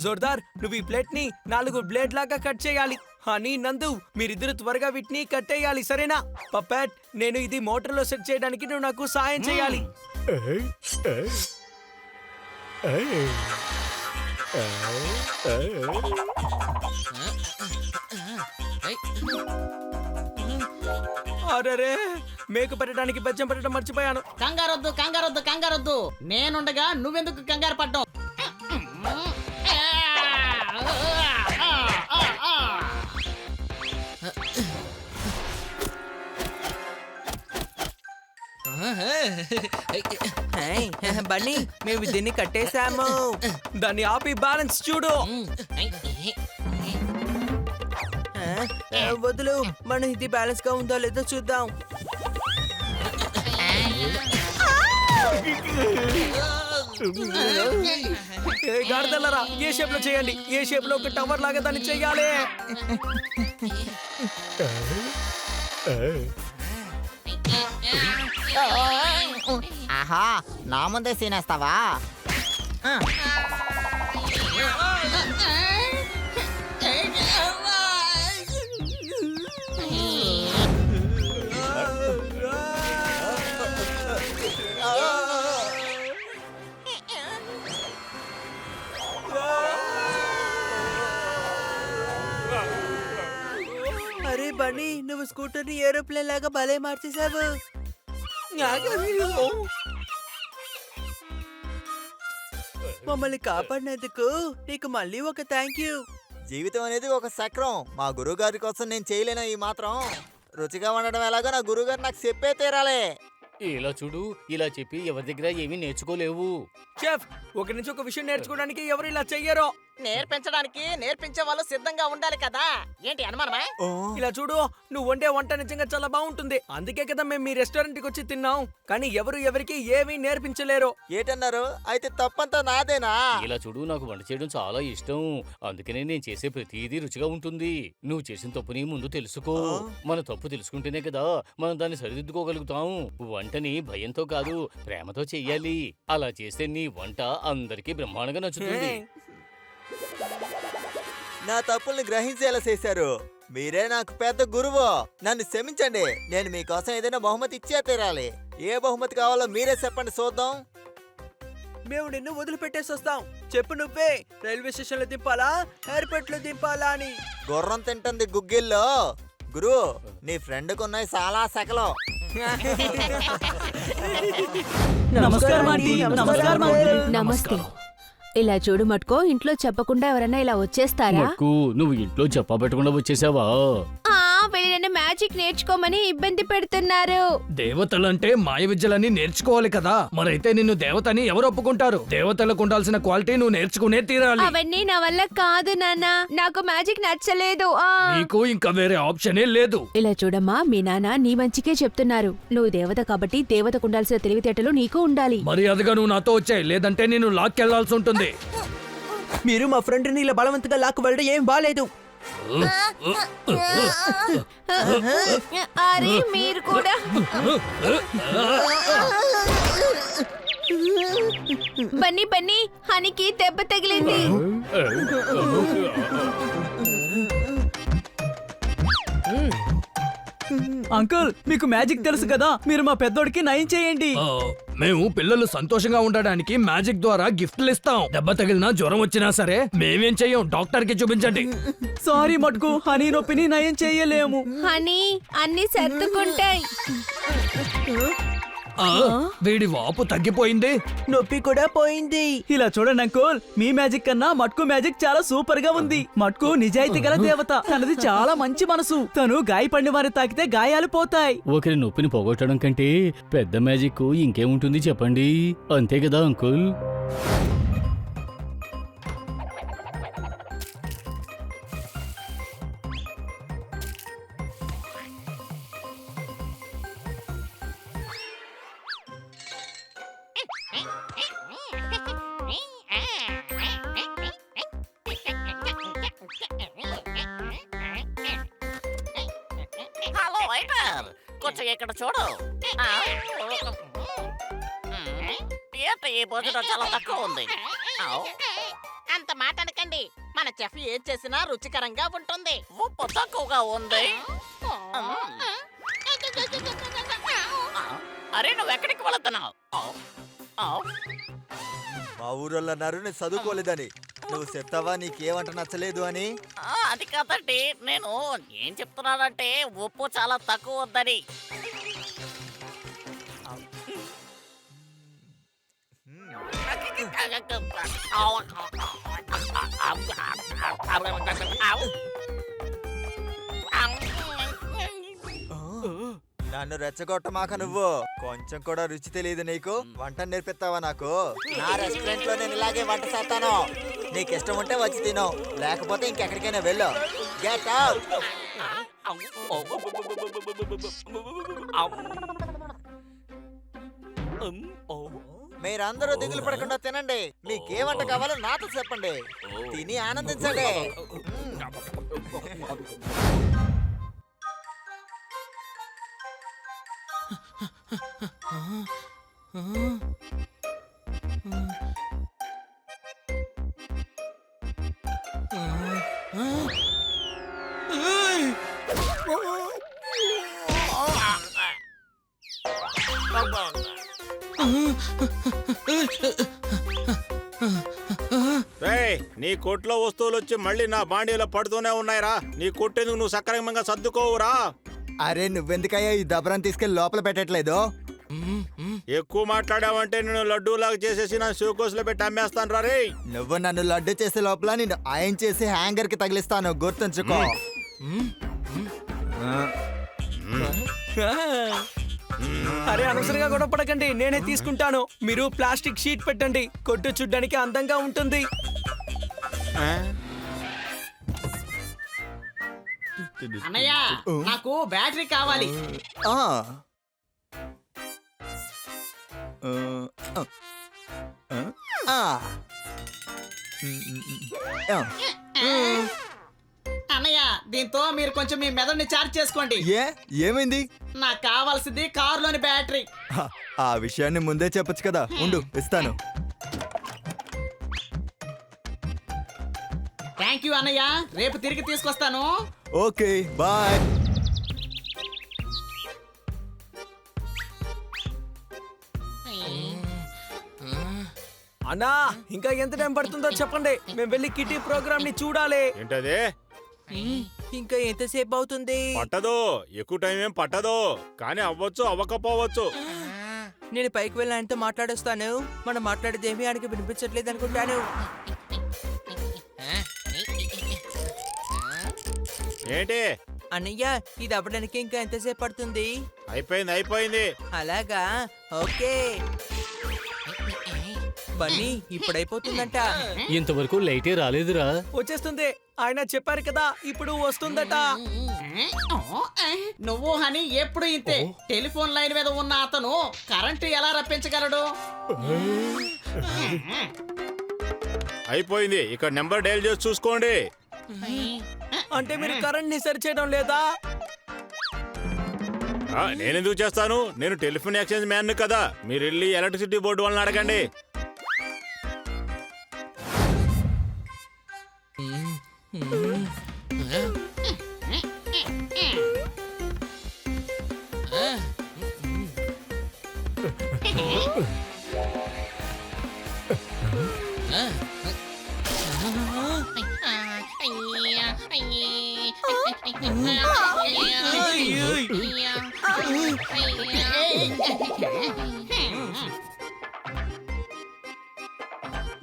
జోర్దార్, నువ్వు ఈ ప్లేట్ ని 4 బ్లేడ్ లాగా కట్ చేయాలి. హనీ, నందు, మీరిద్దరు త్వరగా వీటిని కట్టేయాలి, సరేనా? పప్పెట్, నేను ఇది మోటార్లో సెట్ చేయడానికి నువ్వు నాకు సాయం చేయాలి. అరే, మేకు పెట్టడానికి బెచ్చం పెట్టడం మర్చిపోయాను. కంగారొద్దు. నేనుండగా నువ్వెందుకు కంగారు పడ్డావు? బన్నీ, మేము దీన్ని కట్టేశాము. దాన్ని ఆపి బ్యాలెన్స్ చూడు. వదులు, మనం ఇది బ్యాలెన్స్ గా ఉందో లేదో చూద్దాం. గాడిదల్లరా, ఏ షేప్ లో చేయండి. ఏ షేప్ లో ఒక టవర్ లాగా దాన్ని చెయ్యాలి. ఆహా, నా ముందే సీనేస్తావా? అరే బన్నీ, నువ్వు స్కూటర్ ని ఏరోప్లేన్ లాగా భలే మార్చేసావు. మమ్మల్ని కాపాడినందుకు నీకు మళ్ళీ ఒక థ్యాంక్ యూ. జీవితం అనేది ఒక చక్రం. మా గురువు గారి కోసం నేను చేయలేను ఈ మాత్రం. రుచిగా ఉండడం ఎలాగో నా గురువు గారు నాకు చెప్పే తీరాలే. ఇలా చూడు, ఇలా చెప్పి ఎవరి దగ్గర ఏమీ నేర్చుకోలేవు. చెఫ్, ఒక నుంచి ఒక విషయం నేర్చుకోవడానికి ఎవరు ఇలా చెయ్యరో. నేర్పించడానికి నేర్పించే వాళ్ళు సిద్ధంగా ఉండాలి కదా. ఏంటి అనుమానమా? ఇలా చూడు, నువ్వు వండే వంట నిజంగా చాలా బాగుంటుంది. అందుకే కదా మేము మీ రెస్టారెంట్ కి వచ్చి తిన్నాం. కానీ ఎవరికి ఏమీ నేర్పించలేరు. ఏటన్నారు? అయితే తప్పంతా నాదేనా? ఇలా చూడు, నాకు వంట చేయడం చాలా ఇష్టం. అందుకనే నేను చేసే ప్రతిదీ రుచిగా ఉంటుంది. నువ్వు చేసిన తప్పుని ముందు తెలుసుకో. మన తప్పు తెలుసుకుంటేనే కదా మనం దాన్ని సరిదిద్దుకోగలుగుతాం. వంటని భయంతో కాదు, ప్రేమతో చెయ్యాలి. అలా చేస్తే నీ వంట అందరికీ బ్రహ్మాండంగా నచ్చుతుంది. నా తప్పుల్ని గ్రహించేలా చేశారు. మీరే నాకు పెద్ద గురువు. నన్ను క్షమించండి. నేను మీకోసం ఏదైనా బహుమతి ఇచ్చే తీరాలి. ఏ బహుమతి కావాలో మీరే చెప్పండి చూద్దాం. మేము నిన్ను వదిలిపెట్టేసి వస్తాం. చెప్పు నువ్వే, రైల్వే స్టేషన్ లో దింపాలా, ఎయిర్పోర్ట్ లో దింపాలా అని. గుర్రం తింటుంది గుగ్గిల్లో. గురు, నీ ఫ్రెండ్కి ఉన్నాయి చాలా సెకలు. నమస్తే. ఇలా చూడు మట్కో, ఇంట్లో చెప్పకుండా ఎవరైనా ఇలా వచ్చేస్తారా? మట్కు, నువ్వు ఇంట్లో చెప్పబెట్టకుండా వచ్చేసావా? వీళ్ళు నన్ను మ్యాజిక్ నేర్చుకోమని ఇబ్బంది పెడుతున్నారు. దేవతలంటే మాయ విద్యలన్నీ నేర్చుకోవాలి కదా. మరైతే నిన్ను దేవతని ఎవరు ఒప్పుకుంటారు? దేవతలకు ఉండాల్సిన క్వాలిటీ నువ్వు నేర్చుకునే తీరాలి. అవన్నీ నా వల్ల కాదు నాన్న, నాకు మ్యాజిక్ నచ్చలేదు. నీకు ఇంకా వేరే ఆప్షనే లేదు. ఇలా చూడమ్మా, మీ నాన్న నీ మంచికే చెప్తున్నారు. నువ్వు దేవత కాబట్టి దేవతకు ఉండాల్సిన తెలివితేటలు నీకు ఉండాలి. మర్యాదగా నువ్వు నాతో వచ్చాయి, లేదంటే నేను లాక్కెళ్లాల్సి ఉంటుంది. మీరు మా ఫ్రెండ్ ని ఇలా బలవంతంగా లాక్కు వెళ్ళడం ఏం బాలేదు. అరే మీరు కూడా. బన్నీ, హనీకి దెబ్బ తగిలింది. అంకుల్, మీకు మ్యాజిక్ తెలుసు కదా, మీరు మా పెద్దోడికి నయం చేయండి. మేము పిల్లలు సంతోషంగా ఉండడానికి మ్యాజిక్ ద్వారా గిఫ్ట్లు ఇస్తాం. దెబ్బ తగిలినా జ్వరం వచ్చినా సరే మేమేం చెయ్యం, డాక్టర్ కి చూపించండి. సారీ మటుకు, హనీ నొప్పిని నయం చేయలేము. హనీ, అన్ని సర్దుకుంటాయి. వీడి వాపు తగ్గిపోయింది, నొప్పి కూడా పోయింది. ఇలా చూడండి అంకుల్, మీ మ్యాజిక్ కన్నా మట్కు మ్యాజిక్ చాలా సూపర్ గా ఉంది. మట్కు నిజాయితీ గల దేవత. తనది చాలా మంచి మనసు. తను గాయపడిన వారిని తాకితే గాయాలు పోతాయి. ఒకరి నొప్పిని పోగొట్టడం కంటే పెద్ద మ్యాజిక్ ఇంకేముంటుంది చెప్పండి. అంతే కదా అంకుల్? హలో వెయిటర్, కొంచెం ఇక్కడ చూడు. ఏంటి ఈ భోజనం చాలా తక్కువ ఉంది? అంత మాట పడకండి, మన చెఫ్ ఏం చేసినా రుచికరంగా ఉంటుంది. ఉప్పు తక్కువగా ఉంది. అరే నువ్వు ఎక్కడికి వెళుతున్నావు? మా ఊరోళ్ళు అన్నారు నేను చదువుకోలేదని. నువ్వు చెప్తావా నీకేమంట నచ్చలేదు అని? అది కాదండి, నేను ఏం చెప్తున్నానంటే ఉప్పు చాలా తక్కువ ఉందని. నన్ను రెచ్చగొట్టమాక నువ్వు. కొంచెం కూడా రుచి తెలియదు నీకు. వంట నేర్పిస్తావా నాకు? నా రెస్టారెంట్ లో నేను ఇలాగే వంట చేస్తాను. నీకు ఇష్టం ఉంటే వచ్చి తిను, లేకపోతే ఇంకెక్కడికైనా వెళ్ళు. Get out. మీరందరూ దిగులు పడకుండా తినండి. మీకే వంట కావాలో నాతో చెప్పండి. తిని ఆనందించండి. రేయ్, నీ కొట్లో వస్తువులు వచ్చి మళ్ళీ నా బాండీలో పడుతూనే ఉన్నాయిరా. నీ కొట్టేందుకు నువ్వు సక్రమంగా సర్దుకోవురా. అరే నువ్వెందుకయ్యా ఈ దబరం తీసుకెళ్లి లోపల పెట్టట్లేదు? ఎక్కువ మాట్లాడావంటే నేను లడ్డూలాగా చేసేసి నా షూకోస్లో పెట్టి అమ్మేస్తాను రా. రే నువ్వు నన్ను లడ్డు చేసే లోపల నేను ఆయన చేసి హ్యాంగర్ కి తగిలిస్తాను, గుర్తుంచుకో. అరే అనవసరంగా గొడవ పడకండి, నేనే తీసుకుంటాను. మీరు ప్లాస్టిక్ షీట్ పెట్టండి, కొట్టు చూడ్డానికి అందంగా ఉంటుంది. అన్నయ్య నాకు బ్యాటరీ కావాలి. ఆ. ఆ. ఆ. అన్నయ్య దీంతో మీరు కొంచెం మీ మెదడుని చార్జ్ చేసుకోండి. ఏమైంది? నాకు కావాల్సింది కారులోని బ్యాటరీ. ఆ విషయాన్ని ముందే చెప్పొచ్చు కదా. ఉండు ఇస్తాను. థ్యాంక్ యూ అన్నయ్య, రేపు తిరిగి తీసుకొస్తాను. Okay bye. అన్నా ఇంకా ఎంత టైం పడుతుందో చెప్పండి, మేము వెళ్ళి కిటీ ప్రోగ్రామ్ ని చూడాలి. ఏంటది? ఇంకా ఎంతసేపు అవుతుంది? పట్టదు, ఎక్కువ టైం ఏం పట్టదు. కానీ అవ్వచ్చు, అవ్వకపోవచ్చు. నేను పైకి వెళ్ళి ఆయనతో మాట్లాడొస్తాను. మనం మాట్లాడేది ఏమీ ఆయనకి వినిపించట్లేదు అనుకుంటాను. ఏంటి? అన్నయ్య ఇది అవ్వడానికి ఇంకా ఎంతసేపు పడుతుంది? అయిపోయింది. అలాగా, ఓకే. బన్నీ ఇప్పుడైపోతుందంట. ఇంతవరకు లైటే రాలేదురా. వచ్చేస్తుంది, ఆయన చెప్పారు కదా ఇప్పుడు వస్తుందట. నువ్వు హని ఎప్పుడు ఇంతే. టెలిఫోన్ లైన్ మీద ఉన్న అతను కరెంటు ఎలా రప్పించగలడు? అయిపోయింది, ఇక్కడ నెంబర్ డైల్ చేసి చూసుకోండి. అంటే మీరు కరెంట్ ని సరి చేయడం లేదా? నేనెందుకు చేస్తాను? నేను టెలిఫోన్ ఎక్స్చేంజ్ మ్యాన్ కదా. మీరు వెళ్ళి ఎలక్ట్రిసిటీ బోర్డు వాళ్ళని అడగండి.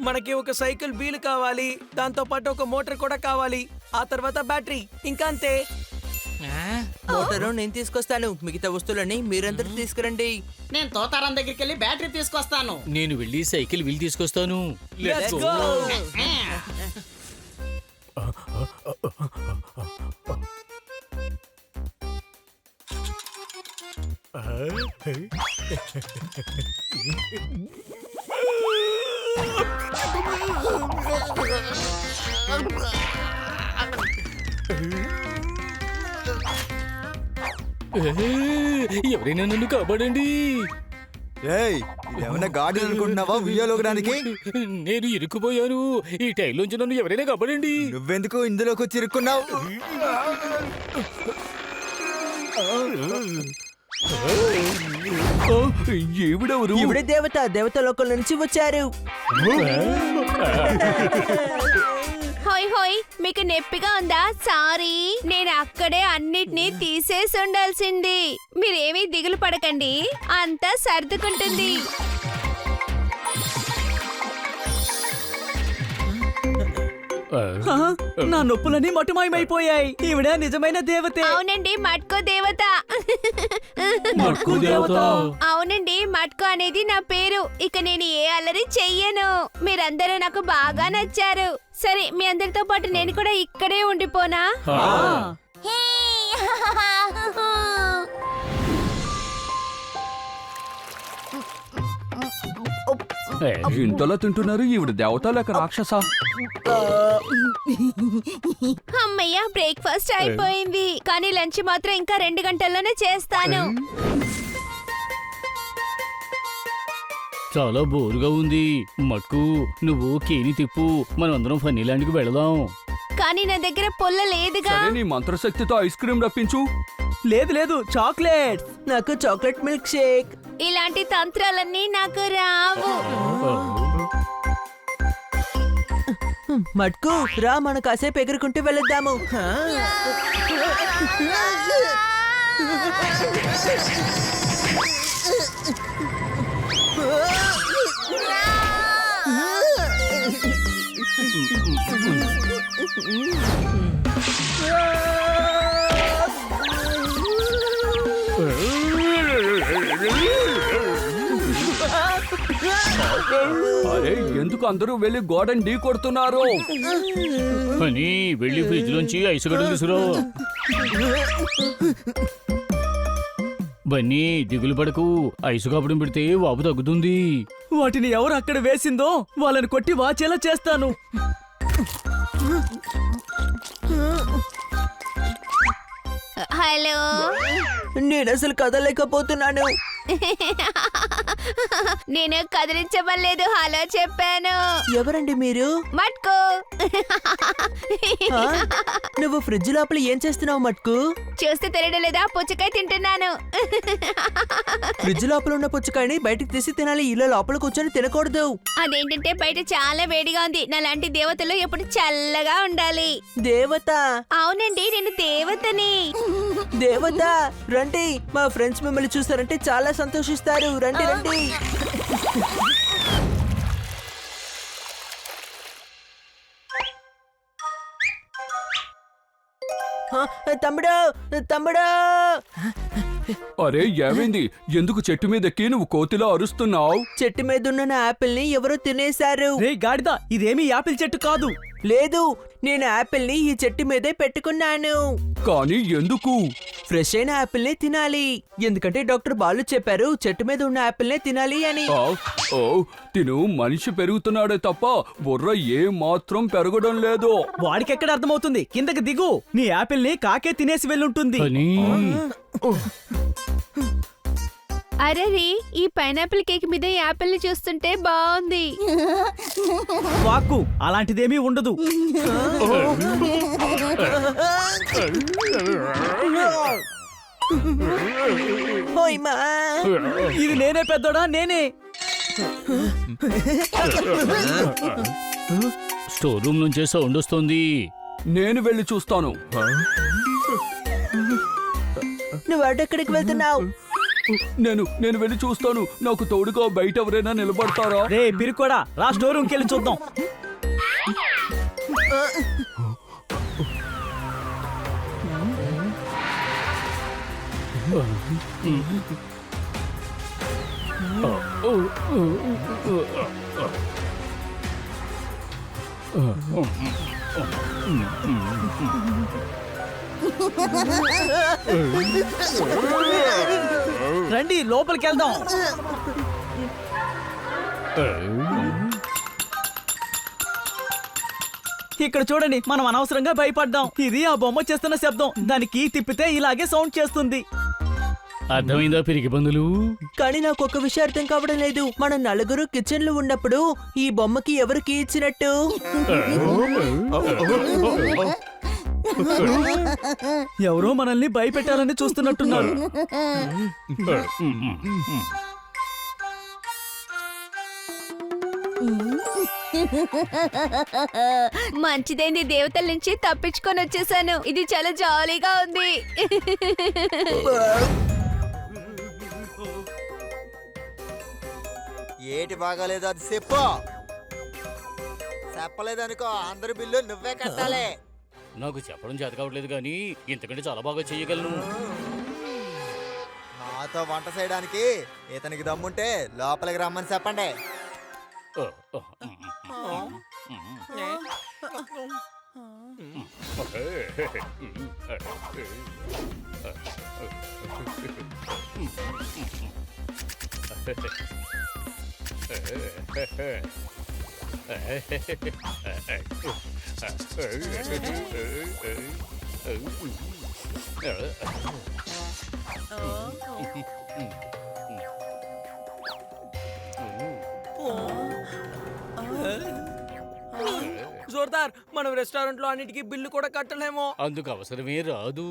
మనకి ఒక సైకిల్ వీల్ కావాలి, దాంతో పాటు ఒక మోటార్ కూడా కావాలి, ఆ తర్వాత బ్యాటరీ, ఇంకా అంతే. మోటారు నేను తీసుకొస్తాను, మిగతా వస్తువులని మీరందరూ తీసుకురండి. నేను తోతారం దగ్గరికి వెళ్ళి బ్యాటరీ తీసుకొస్తాను. నేను వెళ్ళి సైకిల్ వీల్ తీసుకొస్తాను. Let's go. ఎవరైనా నన్ను కాపాడండి. ఏయ్ ఏమన్నా గాడి అనుకుంటున్నావా ఉయ్యాలోగడానికి? నేను ఇరుక్కుపోయాను. ఈ టైర్లోంచి నన్ను ఎవరైనా కాపాడండి. నువ్వెందుకు ఇందులోకి వచ్చి ఇరుక్కున్నావు? ఈవిడెవరు? ఇవిడే దేవత, దేవతలోకం నుంచి వచ్చారు. హోయ్ హోయ్, మీకు నొప్పిగా ఉందా? సారీ, నేను అక్కడే అన్నిటినీ తీసేసి ఉండాల్సింది. మీరేమీ దిగులు పడకండి, అంతా సర్దుకుంటుంది. నా నొప్పులన్నీ మటుమాయమైపోయాయి. ఈవిడ నిజమైన దేవతే. అవునండి, మట్కో దేవత. మట్కు దేవత. అవునండి, మట్కో అనేది నా పేరు. ఇక నేను ఏ అల్లరి చెయ్యను. మీరందరూ నాకు బాగా నచ్చారు. సరే, మీ అందరితో పాటు నేను కూడా ఇక్కడే ఉండిపోనా? ఇంతలా తింటున్నారు. ఈవిడ దేవత లేక రాక్షస? అమ్మయ్య, బ్రేక్ఫాస్ట్ అయిపోయింది. కానీ లంచ్ మాత్రం ఇంకా 2 గంటల్లోనే చేస్తాను. చాలా బోరుగా ఉంది. మట్కు, నువ్వు కేని తిప్పు, మనం అందరం ఫన్నీలాండ్కి వెళదాం. కానీ నా దగ్గర పొల్ల లేదుగా. నీ మంత్రశక్తితో ఐస్ క్రీమ్ రప్పించు. లేదు లేదు, చాక్లెట్. నాకు చాక్లెట్ మిల్క్ షేక్. ఇలాంటి తంత్రాలన్నీ నాకు రావు. మట్కు రా, మనం కాసేపు ఎగురుకుంటూ వెళ్ళొద్దాము. అరే, ఎందుకు అందరూ వెళ్ళి గోడని ఢీ కొడుతున్నారు? అని వెళ్ళి ఫ్రిడ్జ్ లోంచి ఐస్ గడ్డలు తీసుకురా. బన్నీ, దిగులు పడకు. ఐసు కాపడం పెడితే వాపు తగ్గుతుంది. వాటిని ఎవరు అక్కడ వేసిందో వాళ్ళని కొట్టి వాచేలా చేస్తాను. హలో, నేను అసలు కదలేకపోతున్నాను. నేను కదిలించబడలేదు, హలో చెప్పాను. ఎవరండి మీరు? మట్కో. ఆ? నువ్వు ఫ్రిడ్జ్ లోపల ఏం చేస్తున్నావు మట్కు? చూస్తే తెలియడం లేదా? పుచ్చకాయ తింటున్నాను. ఫ్రిడ్జ్ లోపల ఉన్న పుచ్చకాయని బయటికి తీసి తినాలి. ఇలా లోపల కూర్చొని తినకూడదు. అదేంటంటే బయట చాలా వేడిగా ఉంది. నాలాంటి దేవతలు ఎప్పుడు చల్లగా ఉండాలి. దేవత? అవునండి, నేను దేవతని. దేవత రండి, మా ఫ్రెండ్స్ మిమ్మల్ని చూస్తారంటే చాలా సంతోషిస్తారు. రండి రండి. తమ్ముడు, తమ్ముడు. అరే, ఏమైంది? ఎందుకు చెట్టు మీద ఎక్కి నువ్వు కోతిలో అరుస్తున్నావు? చెట్టు మీద ఉన్న నా యాపిల్ ని ఎవరో తినేశారు. రే గాడిద, ఇదేమీ యాపిల్ చెట్టు కాదు. లేదు, నేను యాపిల్ ని ఈ చెట్టు మీదే పెట్టుకున్నాను. కానీ ఎందుకు? ఫ్రెష్ అయిన యాపిల్ నే తినాలి. ఎందుకంటే డాక్టర్ బాలు చెప్పారు చెట్టు మీద ఉన్న యాపిల్ నే తినాలి అని. ఓ, తిను మనిషి పెరుగుతున్నాడే తప్ప బుర్ర ఏ మాత్రం పెరగడం లేదు. వాడికెక్కడ అర్థమవుతుంది? కిందకి దిగు. నీ యాపిల్ ని కాకే తినేసి వెళ్ళుంటుంది. అని అరే, ఈ పైనాపిల్ కేక్ మీద యాపిల్ ని చూస్తుంటే బాగుంది. వాక్కు అలాంటిదేమీ ఉండదు. ఓయ్ మా. ఇది నేనే పెద్దోడా? నేనే. స్టోర్ రూమ్ నుంచే సౌండ్ వస్తుంది. నేను వెళ్ళి చూస్తాను. నువ్వు అటెక్కడికి వెళ్తున్నావు? నేను వెళ్ళి చూస్తాను. నాకు తోడుగా బయట ఎవరైనా నిలబడతారా? రే పిరుకోడా, రా స్టోర్ రూమ్కి వెళ్ళి చూద్దాం. రండి, లోపలికి వెళ్దాం. ఇక్కడ చూడండి, మనం అనవసరంగా భయపడ్డాం. ఇది ఆ బొమ్మ చేస్తున్న శబ్దం. దానికి తిప్పితే ఇలాగే సౌండ్ చేస్తుంది. అర్థమైందా పిరికి పందులు? కానీ నాకు ఒక విషయం అర్థం కావడం లేదు. మన నలుగురు కిచెన్ లో ఉన్నప్పుడు ఈ బొమ్మకి ఎవరు కీ ఇచ్చినట్టు? ఎవరో మనల్ని భయపెట్టాలని చూస్తున్నట్టున్నారు. మంచిదైంది, దేవతల నుంచి తప్పించుకొని వచ్చేసాను. ఇది చాలా జాలీగా ఉంది. ఏటి బాగాలేదు అది చెప్పు. చెప్పలేదనుకో అందరి బిల్లు నువ్వే కట్టాలి. నాకు చెప్పడం చేత కావట్లేదు కానీ ఇంతకంటే చాలా బాగా చెయ్యగలను. నాతో వంట చేయడానికి ఇతనికి దమ్ముంటే లోపలికి రమ్మని చెప్పండి. జోర్దార్, మనం రెస్టారెంట్ లో అన్నిటికీ బిల్లు కూడా కట్టలేమో. అందుకు అవసరమే రాదు.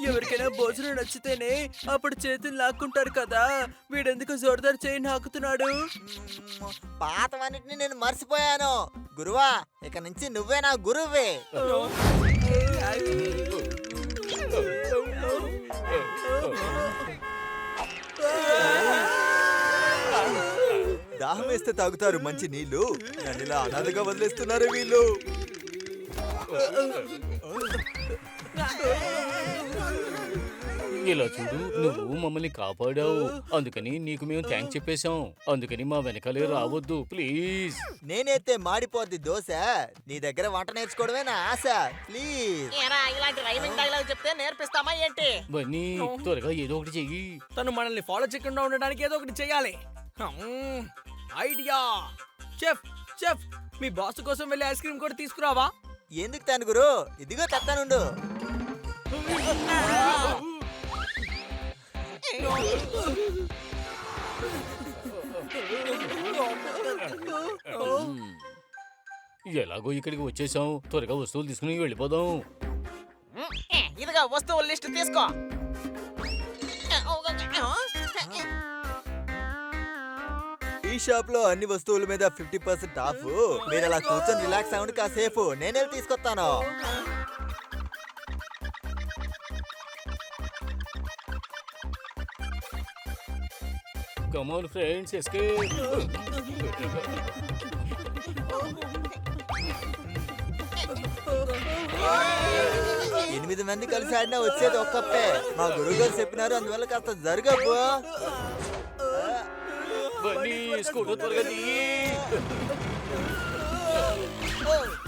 ఎవరికైనా భోజనం నచ్చితేనే అప్పుడు చేతులు లాక్కుంటారు కదా. వీడెందుకు జోర్దార్ చేయి నాకుతున్నాడు? పాతవన్నిటిని నేను మర్చిపోయాను. గురువా, ఇక నుంచి నువ్వే నా గురువే. దాహం వేస్తే తాగుతారు మంచి నీళ్లు. నన్ను ఇలా అనాథగా వదిలేస్తున్నారు వీళ్ళు. ఇలా చూడు, నువ్వు మమ్మల్ని కాపాడావు. అందుకని నీకు మేము థ్యాంక్స్ చెప్పేశాం. అందుకని మా వెనకాలే రావద్దు ప్లీజ్. నేనైతే మాడిపోద్ది దోశ. నీ దగ్గర వంట నేర్చుకోవడమే నా ఆశ. ప్లీజ్. ఏరా, ఇలాంటి రైమింగ్ డైలాగ్ చెప్తే నేర్పిస్తామా ఏంటి? బన్నీ త్వరగా ఏదో ఒకటి చెయ్యి. తను మనల్ని ఫాలో చేయకుండా ఉండడానికి ఏదో ఒకటి చేయాలి. ఐడియా! చెఫ్ చెఫ్, మీ బాస్ కోసం వెళ్ళి ఐస్ క్రీమ్ కూడా తీసుకురావా? ఎందుకు తాను గురు? ఇదిగో తెస్తానుండు. ఎలాగో ఇక్కడికి వచ్చేసాం, త్వరగా వస్తువులు తీసుకుని వెళ్ళిపోదాం. ఇదిగా వస్తువుల లిస్ట్ తీసుకో. ఈ షాప్ లో అన్ని వస్తువుల మీద 50% ఆఫ్. మీరు అలా కూర్చొని రిలాక్స్ అవ్వండి కాసేపు. నేను వెళ్ళి తీసుకొస్తాను. Come on friends, escape. 8 మంది కలిసి ఆడినా వచ్చేది ఒక్కప్పే. మా గురువు గారు చెప్పినారు, అందువల్ల కాస్త జరగబ్బు. బన్నీ స్కూటర్ త్వరగా దిగి.